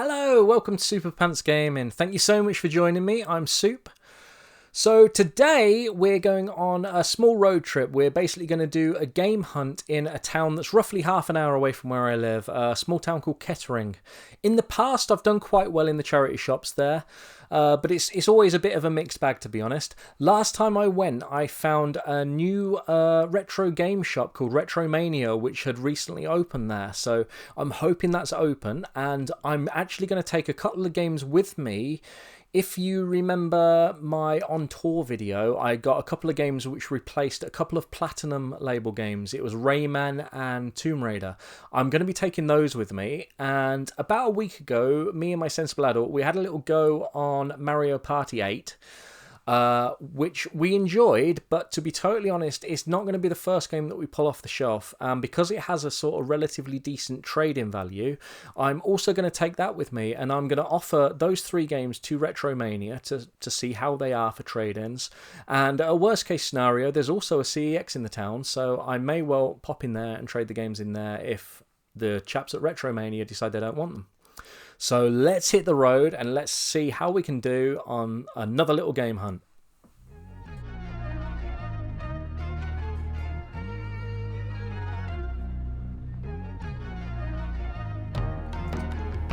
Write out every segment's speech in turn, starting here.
Hello, welcome to Super Pants Gaming. Thank you so much for joining me. I'm Soup. So today we're going on a small road trip. We're basically going to do a game hunt in a town that's roughly half an hour away from where I live, a small town called Kettering. In the past I've done quite well in the charity shops there, but it's always a bit of a mixed bag, to be honest. Last time I went I found a new retro game shop called Retro Mania, which had recently opened there, so I'm hoping that's open, and I'm actually going to take a couple of games with me. If you remember my on tour video, I got a couple of games which replaced a couple of Platinum label games. It was Rayman and Tomb Raider. I'm going to be taking those with me, and about a week ago, me and my sensible adult, we had a little go on Mario Party 8. Which we enjoyed, but to be totally honest, it's not going to be the first game that we pull off the shelf. Because it has a sort of relatively decent trade-in value, I'm also going to take that with me, and I'm going to offer those 3 games to Retro Mania to see how they are for trade-ins. And a worst-case scenario, there's also a CEX in the town, so I may well pop in there and trade the games in there if the chaps at Retro Mania decide they don't want them. So let's hit the road and let's see how we can do on another little game hunt.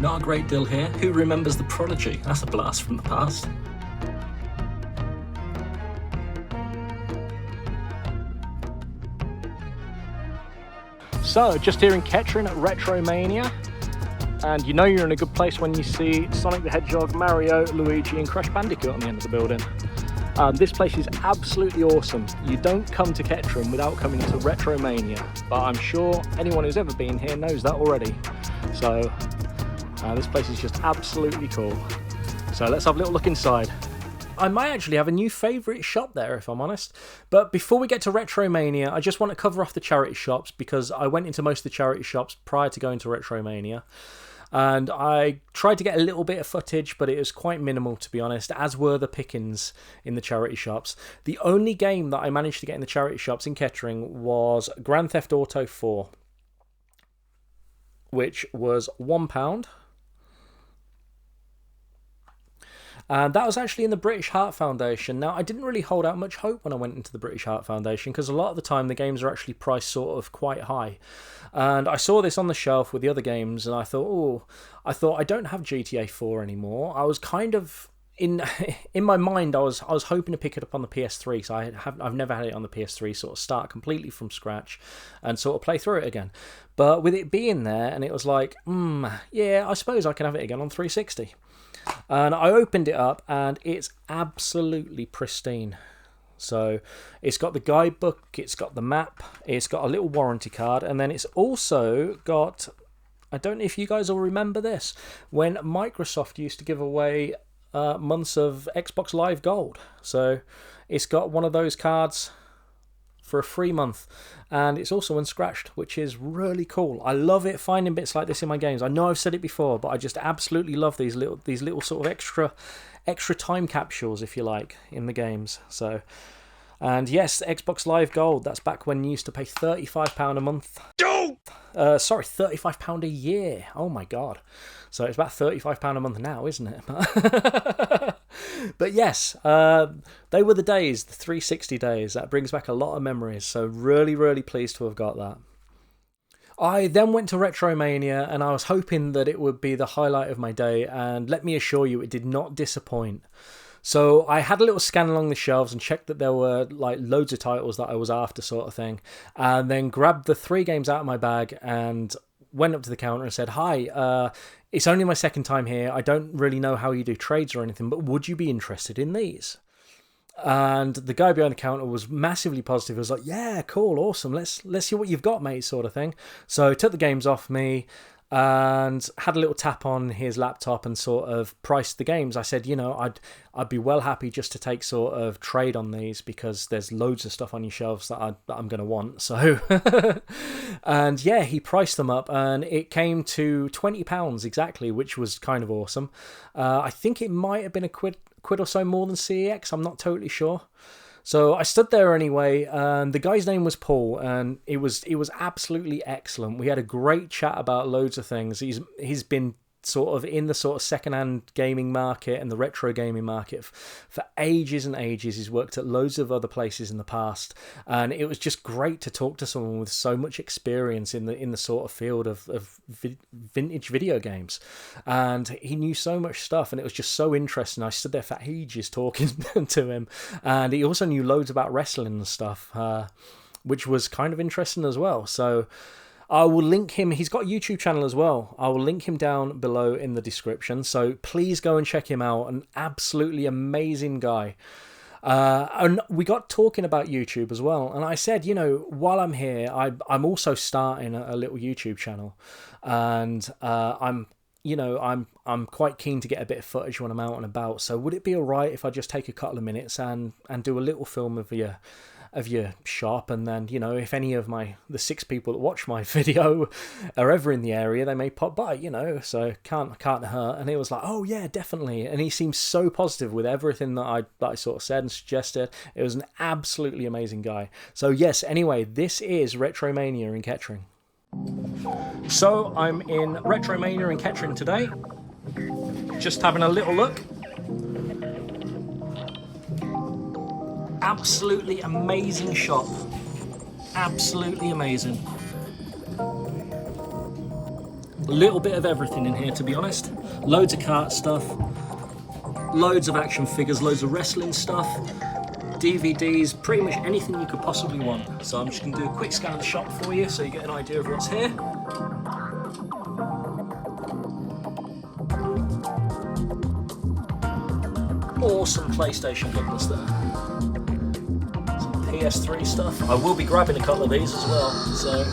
Not a great deal here. Who remembers The Prodigy? That's a blast from the past. So, just here in Kettering at Retro Mania. And you know you're in a good place when you see Sonic the Hedgehog, Mario, Luigi and Crash Bandicoot on the end of the building. This place is absolutely awesome. You don't come to Kettering without coming to Retro Mania, but I'm sure anyone who's ever been here knows that already. So this place is just absolutely cool. So let's have a little look inside. I might actually have a new favourite shop there, if I'm honest. But before we get to Retro Mania, I just want to cover off the charity shops, because I went into most of the charity shops prior to going to Retro Mania. And I tried to get a little bit of footage, but it was quite minimal, to be honest, as were the pickings in the charity shops. The only game that I managed to get in the charity shops in Kettering was Grand Theft Auto 4, which was £1. And that was actually in the British Heart Foundation. Now, I didn't really hold out much hope when I went into the British Heart Foundation, because a lot of the time the games are actually priced sort of quite high. And I saw this on the shelf with the other games, and I thought, I don't have GTA 4 anymore. I was kind of in my mind, I was hoping to pick it up on the PS3, so I've never had it on the PS3, sort of start completely from scratch and sort of play through it again. But with it being there, and it was like, yeah, I suppose I can have it again on 360. And I opened it up, and it's absolutely pristine. So it's got the guidebook, it's got the map, it's got a little warranty card, and then it's also got, I don't know if you guys will remember this, when Microsoft used to give away months of Xbox Live Gold. So it's got one of those cards for a free month, and it's also unscratched, which is really cool. I love it finding bits like this in my games. I know I've said it before, but I just absolutely love these little sort of extra time capsules, if you like, in the games. So, and yes, Xbox Live Gold, that's back when you used to pay £35 a month. Sorry, £35 a year. Oh my god. So it's about £35 a month now, isn't it? But yes, they were the days, the 360 days. That brings back a lot of memories. So really, really pleased to have got that. I then went to Retro Mania, and I was hoping that it would be the highlight of my day, and let me assure you, it did not disappoint. So I had a little scan along the shelves and checked that there were like loads of titles that I was after, sort of thing, and then grabbed the 3 games out of my bag and went up to the counter and said, hi, it's only my second time here. I don't really know how you do trades or anything, but would you be interested in these? And the guy behind the counter was massively positive. He was like, yeah, cool, awesome. Let's see what you've got, mate, sort of thing. So took the games off me and had a little tap on his laptop and sort of priced the games. I said, I'd be well happy just to take sort of trade on these, because there's loads of stuff on your shelves that I'm going to want. So, and yeah, he priced them up, and it came to £20 exactly, which was kind of awesome. I think it might have been a quid or so more than CEX. I'm not totally sure. So I stood there anyway, and the guy's name was Paul, and it was absolutely excellent. We had a great chat about loads of things. He's been sort of in the sort of second-hand gaming market and the retro gaming market for ages and ages. He's worked at loads of other places in the past, and it was just great to talk to someone with so much experience in the sort of field of vintage video games. And he knew so much stuff, and it was just so interesting. I stood there for ages talking to him, and he also knew loads about wrestling and stuff, which was kind of interesting as well. So I will link him. He's got a YouTube channel as well. I will link him down below in the description. So please go and check him out. An absolutely amazing guy. And we got talking about YouTube as well. And I said, while I'm here, I'm also starting a little YouTube channel. And I'm quite keen to get a bit of footage when I'm out and about. So would it be all right if I just take a couple of minutes and do a little film of your shop, and then if any of the 6 people that watch my video are ever in the area, they may pop by, so can't hurt. And he was like, oh yeah, definitely. And he seemed so positive with everything that I sort of said and suggested. It was an absolutely amazing guy. So yes, anyway, this is Retro Mania in Kettering. So I'm in Retro Mania in Kettering today, just having a little look. Absolutely amazing shop. Absolutely amazing. A little bit of everything in here, to be honest. Loads of kart stuff, loads of action figures, loads of wrestling stuff, DVDs, pretty much anything you could possibly want. So I'm just going to do a quick scan of the shop for you so you get an idea of what's here. Awesome PlayStation goodness there. PS3 stuff. I will be grabbing a couple of these as well, so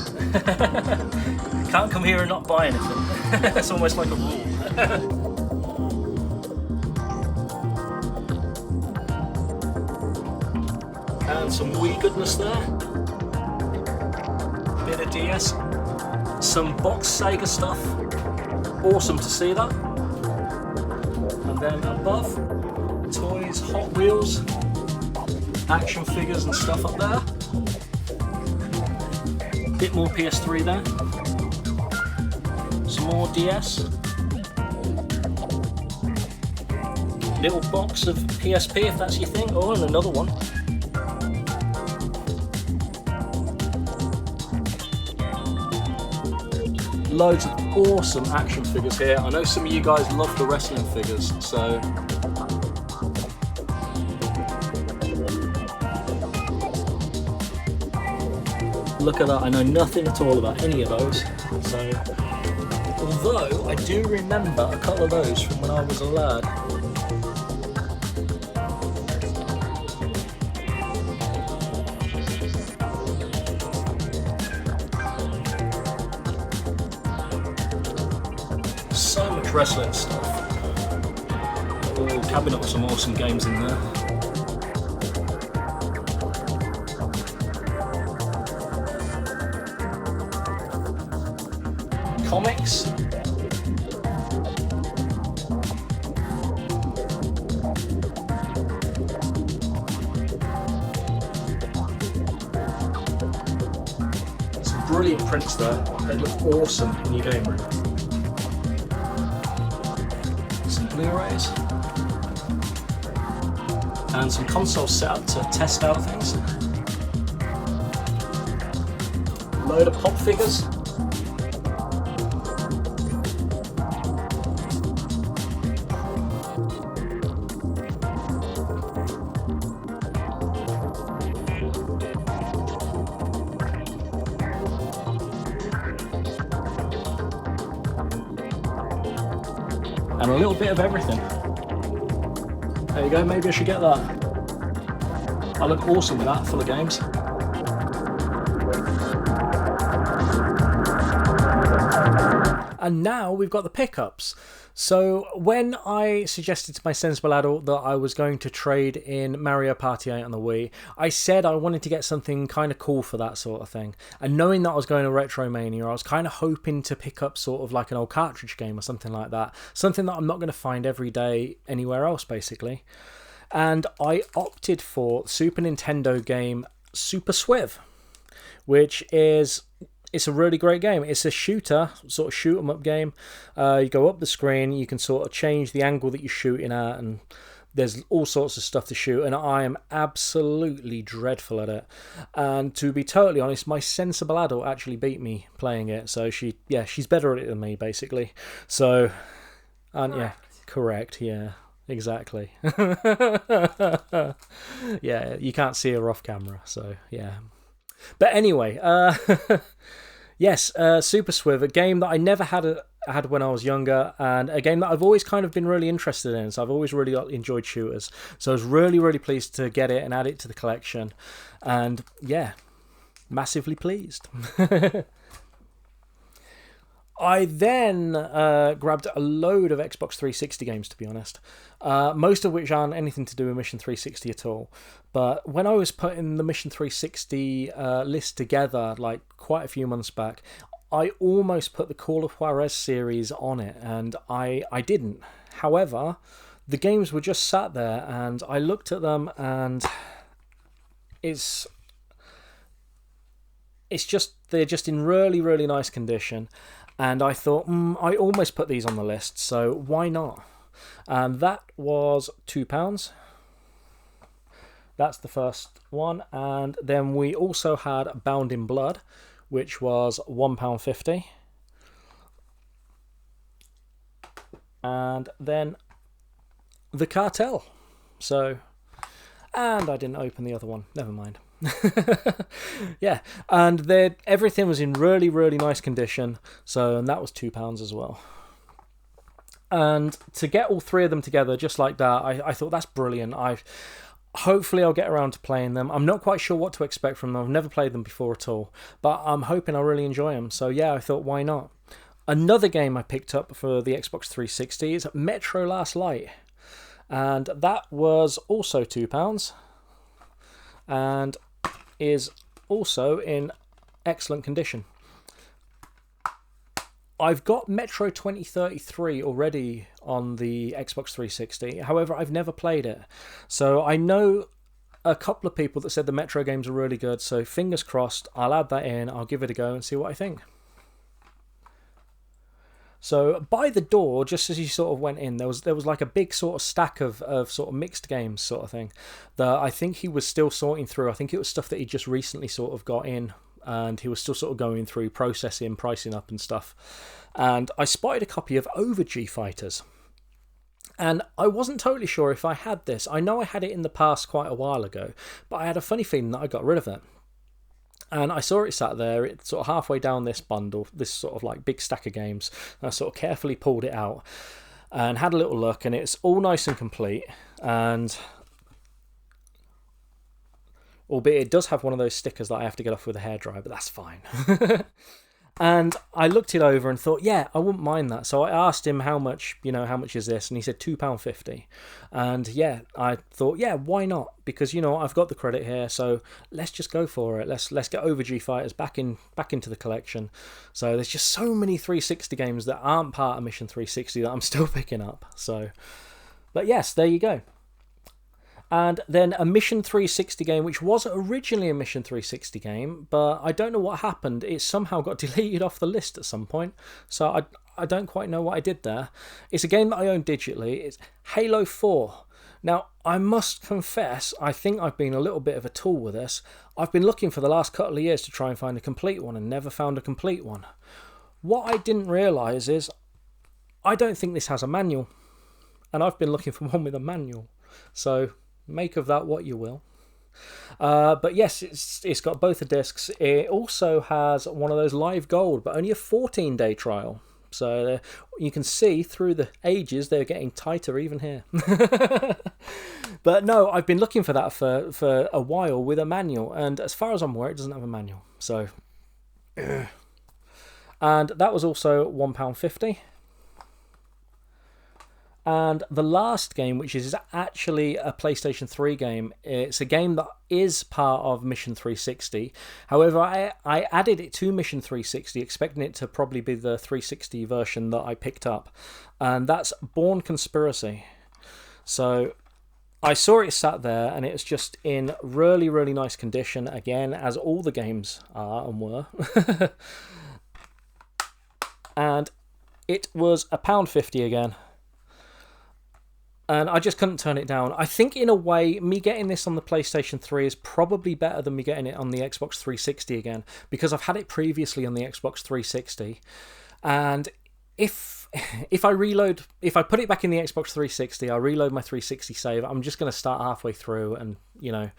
can't come here and not buy anything. It's almost like a rule. And some Wii goodness there. Bit of DS. Some box Sega stuff. Awesome to see that. And then above, toys, Hot Wheels, action figures and stuff up there. Bit more PS3 there. Some more DS. Little box of PSP if that's your thing. Oh, and another one. Loads of awesome action figures here. I know some of you guys love the wrestling figures, so look at that. I know nothing at all about any of those. So, although I do remember a couple of those from when I was a lad. So much wrestling stuff. Oh, cabinet with some awesome games in there. Comics. Some brilliant prints there. They look awesome in your game room. Some Blu-rays. And some consoles set up to test out things. Load of pop figures. And a little bit of everything. There you go, maybe I should get that. I look awesome with that, full of games. And now we've got the pickups. So when I suggested to my sensible adult that I was going to trade in Mario Party 8 on the Wii, I said I wanted to get something kind of cool for that sort of thing. And knowing that I was going to Retro Mania, I was kind of hoping to pick up sort of like an old cartridge game or something like that. Something that I'm not going to find every day anywhere else, basically. And I opted for Super Nintendo game Super Swiv, which is it's a really great game. It's a shooter, sort of shoot 'em up game. You go up the screen, you can sort of change the angle that you're shooting at, and there's all sorts of stuff to shoot, and I am absolutely dreadful at it. And to be totally honest, my sensible adult actually beat me playing it, so she's better at it than me, basically. So, and yeah, correct, yeah. Exactly. Yeah, you can't see her off camera, so yeah. But anyway, yes, Super Swiv, a game that I never had when I was younger, and a game that I've always kind of been really interested in. So I've always really enjoyed shooters. So I was really, really pleased to get it and add it to the collection. And yeah, massively pleased. I then grabbed a load of Xbox 360 games, to be honest, most of which aren't anything to do with Mission 360 at all. But when I was putting the Mission 360 list together, like quite a few months back, I almost put the Call of Juarez series on it, and I didn't. However, the games were just sat there, and I looked at them, and they're just in really, really nice condition. And I thought, I almost put these on the list, so why not? And that was £2. That's the first one. And then we also had Bound in Blood, which was £1.50. And then The Cartel. So, and I didn't open the other one. Never mind. Yeah, and everything was in really, really nice condition. So, and that was £2 as well. And to get all three of them together just like that, I thought that's brilliant. Hopefully I'll get around to playing them. I'm not quite sure what to expect from them. I've never played them before at all, but I'm hoping I'll really enjoy them. So yeah, I thought, why not? Another game I picked up for the Xbox 360 is Metro Last Light, and that was also £2 and is also in excellent condition. I've got Metro 2033 already on the Xbox 360. However, I've never played it. So I know a couple of people that said the Metro games are really good. So fingers crossed, I'll add that in. I'll give it a go and see what I think. So by the door, just as you sort of went in, there was like a big sort of stack of sort of mixed games sort of thing that I think he was still sorting through. I think it was stuff that he just recently sort of got in, and he was still sort of going through processing, pricing up and stuff. And I spotted a copy of Overg Fighters. And I wasn't totally sure if I had this. I know I had it in the past quite a while ago, but I had a funny feeling that I got rid of it. And I saw it sat there, it's sort of halfway down this bundle, this sort of like big stack of games. And I sort of carefully pulled it out and had a little look, and it's all nice and complete. And albeit it does have one of those stickers that I have to get off with a hairdryer, but that's fine. And I looked it over and thought, yeah, I wouldn't mind that. So I asked him how much is this? And he said £2.50. And yeah, I thought, yeah, why not? Because, I've got the credit here, so let's just go for it. Let's get Overg Fighters back into the collection. So there's just so many 360 games that aren't part of Mission 360 that I'm still picking up. So, but yes, there you go. And then a Mission 360 game, which was originally a Mission 360 game, but I don't know what happened. It somehow got deleted off the list at some point. So I don't quite know what I did there. It's a game that I own digitally. It's Halo 4. Now, I must confess, I think I've been a little bit of a tool with this. I've been looking for the last couple of years to try and find a complete one and never found a complete one. What I didn't realise is I don't think this has a manual. And I've been looking for one with a manual. So make of that what you will. But yes, it's got both the discs. It also has one of those live gold, but only a 14-day trial. So you can see through the ages they're getting tighter even here. But no, I've been looking for that for a while with a manual, and as far as I'm aware, it doesn't have a manual. So, and that was also £1.50. And the last game, which is actually a PlayStation 3 game, it's a game that is part of Mission 360. However, I added it to Mission 360, expecting it to probably be the 360 version that I picked up. And that's Bourne Conspiracy. So I saw it sat there, and it was just in really, really nice condition, again, as all the games are and were. And it was £1.50 again. And I just couldn't turn it down. I think, in a way, me getting this on the PlayStation 3 is probably better than me getting it on the Xbox 360 again, because I've had it previously on the Xbox 360, and if I put it back in the Xbox 360, I reload my 360 save, I'm just going to start halfway through, and, you know,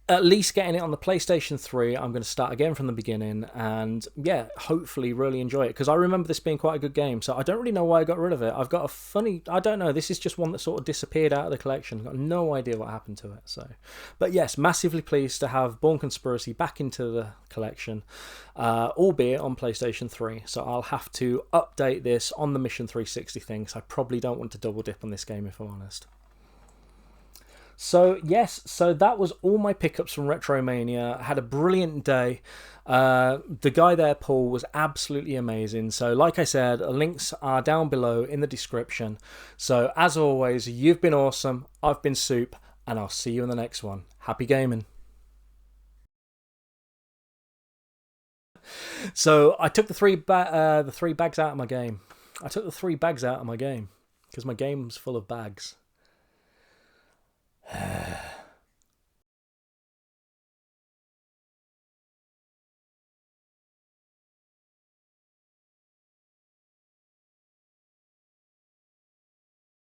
at least getting it on the PlayStation 3, I'm going to start again from the beginning, and yeah, hopefully really enjoy it, because I remember this being quite a good game, so I don't really know why I got rid of it. I've got a funny, I don't know, this is just one that sort of disappeared out of the collection. I've got no idea what happened to it. So, but yes, massively pleased to have Bourne Conspiracy back into the collection, albeit on PlayStation 3, so I'll have to update this on the Mission 360 thing, because I probably don't want to double dip on this game, if I'm honest. So yes, so that was all my pickups from Retro Mania. I had a brilliant day. The guy there, Paul, was absolutely amazing. So like I said, links are down below in the description. So as always, you've been awesome, I've been Soup, and I'll see you in the next one. Happy gaming. So I took the three bags out of my game. I took the 3 bags out of my game because my game's full of bags.